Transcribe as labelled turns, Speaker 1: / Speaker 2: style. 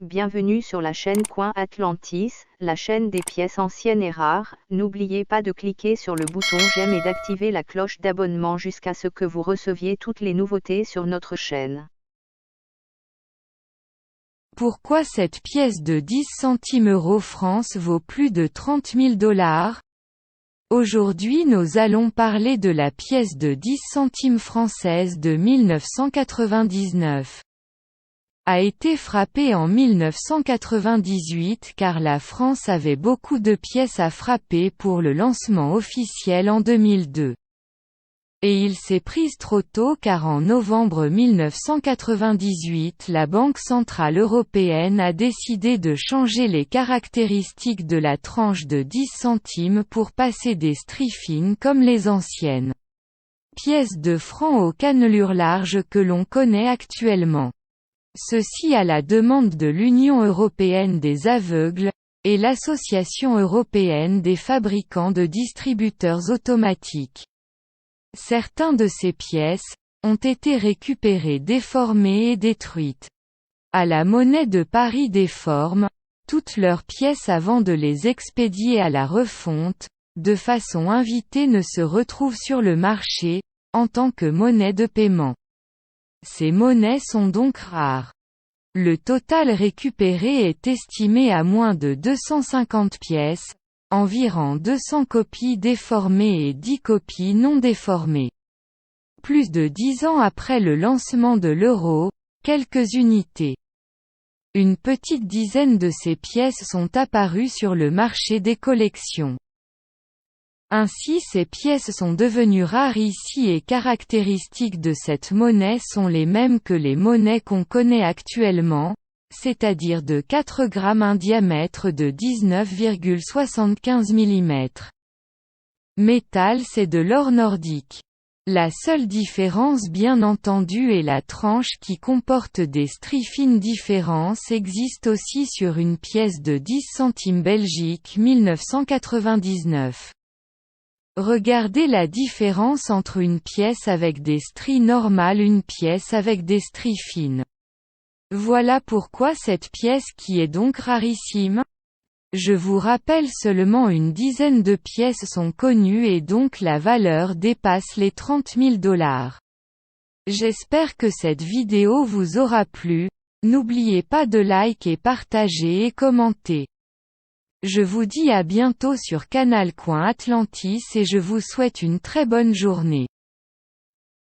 Speaker 1: Bienvenue sur la chaîne Coin Atlantis, la chaîne des pièces anciennes et rares. N'oubliez pas de cliquer sur le bouton j'aime et d'activer la cloche d'abonnement jusqu'à ce que vous receviez toutes les nouveautés sur notre chaîne.
Speaker 2: Pourquoi cette pièce de 10 centimes euro France vaut plus de 30 000 $? Aujourd'hui nous allons parler de la pièce de 10 centimes française de 1999. A été frappée en 1998 car la France avait beaucoup de pièces à frapper pour le lancement officiel en 2002. Et il s'est prise trop tôt car en novembre 1998 la Banque Centrale Européenne a décidé de changer les caractéristiques de la tranche de 10 centimes pour passer des striffines comme les anciennes pièces de francs aux cannelures larges que l'on connaît actuellement. Ceci à la demande de l'Union européenne des aveugles, et l'Association européenne des fabricants de distributeurs automatiques. Certains de ces pièces ont été récupérées déformées et détruites. À la Monnaie de Paris déforme toutes leurs pièces avant de les expédier à la refonte, de façon invitée ne se retrouvent sur le marché, en tant que monnaie de paiement. Ces monnaies sont donc rares. Le total récupéré est estimé à moins de 250 pièces, environ 200 copies déformées et 10 copies non déformées. Plus de 10 ans après le lancement de l'euro, quelques unités. Une petite dizaine de ces pièces sont apparues sur le marché des collections. Ainsi ces pièces sont devenues rares ici et caractéristiques de cette monnaie sont les mêmes que les monnaies qu'on connaît actuellement, c'est-à-dire de 4 grammes un diamètre de 19,75 mm. Métal c'est de l'or nordique. La seule différence bien entendu est la tranche qui comporte des striffines. Différence existe aussi sur une pièce de 10 centimes Belgique 1999. Regardez la différence entre une pièce avec des stries normales et une pièce avec des stries fines. Voilà pourquoi cette pièce qui est donc rarissime. Je vous rappelle seulement une dizaine de pièces sont connues et donc la valeur dépasse les 30 000 $. J'espère que cette vidéo vous aura plu, n'oubliez pas de liker et partager et commenter. Je vous dis à bientôt sur Canal Coin Atlantis et je vous souhaite une très bonne journée.